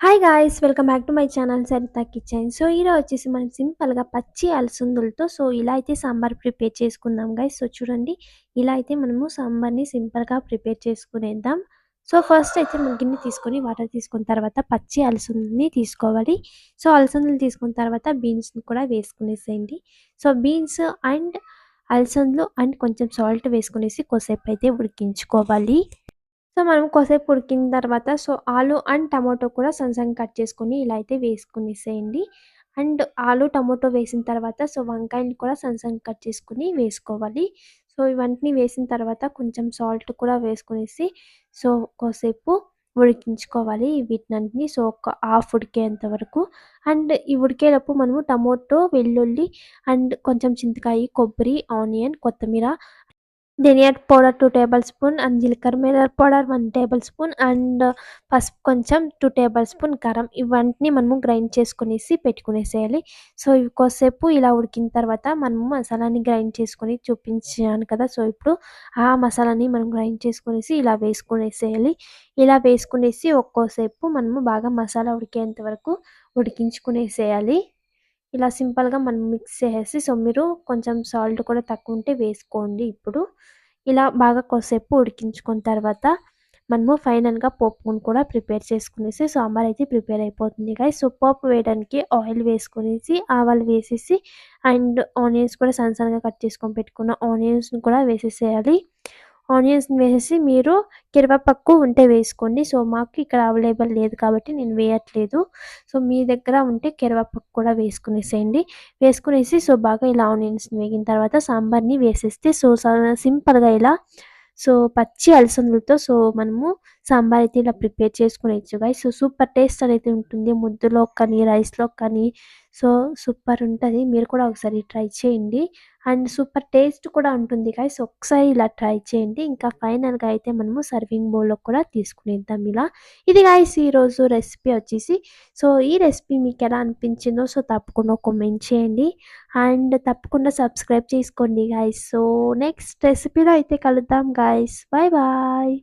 Hi guys! Welcome back to my channel Saritha kitchen. So, ఈరోజు వచ్చేసి మనం సింపుల్‌గా పచ్చి అలసందలతో ఇలా అయితే సాంబార్ ప్రిపేర్ చేసుకుందాం గైస్. సో, చూడండి ఇలా అయితే మనము సాంబార్‌ని సింపుల్‌గా ప్రిపేర్ చేసుకునేద్దాం. సో, ఫస్ట్ అయితే మనం గిన్నె తీసుకొని వాటర్ తీసుకున్న తర్వాత పచ్చి అలసందలని తీసుకోవాలి. సో, అలసందలు తీసుకున్న తర్వాత బీన్స్‌ని కూడా వేసుకునేసేయండి. సో, బీన్స్ అండ్ అలసందలు అండ్ కొంచెం సాల్ట్ వేసుకునేసి కొద్దిసేపు అయితే ఉడికించుకోవాలి. సో, మనం కొద్దిసేపు ఉడికిన తర్వాత ఆలు అండ్ టమాటో కూడా సన్నగా కట్ చేసుకొని ఇలా అయితే వేసుకునేసేయండి. అండ్ ఆలు, టమాటో వేసిన తర్వాత వంకాయని కూడా సన్నగా కట్ చేసుకొని వేసుకోవాలి. సో, ఇవన్నీ వేసిన తర్వాత కొంచెం సాల్ట్ కూడా వేసుకునేసి కొద్దిసేపు ఉడికించుకోవాలి వీటినన్నిటిని. ఒక హాఫ్ ఉడికేంత వరకు. అండ్ ఈ ఉడికేలోపు మనము టమాటో, వెల్లుల్లి అండ్ కొంచెం చింతకాయ, కొబ్బరి, ఆనియన్, కొత్తిమీర, ధనియాల పౌడర్ 2 టేబుల్ స్పూన్ అండ్ జీలకర్ర మిరియాల పౌడర్ 1 టేబుల్ స్పూన్ అండ్ పసుపు కొంచెం 2 టేబుల్ స్పూన్ కారం ఇవన్నీ మనము గ్రైండ్ చేసుకునేసి పెట్టుకునేసేయాలి. సో, ఇవి కొద్దిసేపు ఇలా ఉడికిన తర్వాత మనము మసాలాని గ్రైండ్ చేసుకొని చూపించాను కదా! సో, ఇప్పుడు ఆ మసాలాని మనం గ్రైండ్ చేసుకునేసి ఇలా వేసుకునేసేయాలి. ఇలా వేసుకునేసి ఒక్కోసేపు మనము బాగా మసాలా ఉడికేంత వరకు ఉడికించుకునేసేయాలి. ఇలా సింపుల్‌గా మనం మిక్స్ చేసేసి మీరు కొంచెం సాల్ట్ కూడా తక్కువుంటే వేసుకోండి ఇప్పుడు. ఇలా బాగా కొద్దిసేపు ఉడికించుకున్న తర్వాత మనము ఫైనల్‌గా పోపుని కూడా ప్రిపేర్ చేసుకునేసి సాంబార్ అయితే ప్రిపేర్ అయిపోతుంది గైస్. సో, పోపు వేయడానికి ఆయిల్ వేసుకునేసి, ఆవాలు వేసేసి అండ్ ఆనియన్స్ కూడా సన్నగా కట్ చేసుకొని పెట్టుకున్న ఆనియన్స్‌ని కూడా వేసేసేయాలి. ఆనియన్స్‌ని వేసేసి మీరు కరివేపాకు ఉంటే వేసుకోండి. సో, మాకు ఇక్కడ అవైలబుల్ లేదు కాబట్టి నేను వేయట్లేదు. సో, మీ దగ్గర ఉంటే కరివేపాకు కూడా వేసుకునేసేయండి. వేసుకునేసి బాగా ఇలా ఆనియన్స్‌ని వేగిన తర్వాత సాంబార్‌ని వేసేస్తే సింపుల్‌గా ఇలా పచ్చి అలసందలతో మనము సాంబార్ అయితే ఇలా ప్రిపేర్ చేసుకునేయొచ్చు గైస్. సో, సూపర్ టేస్ట్ అనేది ఉంటుంది. ముద్దలోకి కానీ, రైస్‌లోకి కానీ సూపర్ ఉంటది. మీరు కూడా ఒకసారి ట్రై చేయండి. అండ్ సూపర్ టేస్ట్ కూడా ఉంటుంది గైస్. ఒకసారి ఇలా ట్రై చేయండి. ఇంకా ఫైనల్‌గా అయితే మనము సర్వింగ్ బౌల్‌లోకి కూడా తీసుకునేద్దాం ఇలా. ఇది గైస్ ఈరోజు రెసిపీ వచ్చేసి. ఈ రెసిపీ మీకెలా అనిపించిందో తప్పకుండా కామెంట్ చేయండి. అండ్ తప్పకుండా సబ్స్క్రైబ్ చేసుకోండి గైస్. నెక్స్ట్ రెసిపీలో అయితే కలుద్దాం గైస్. Bye bye.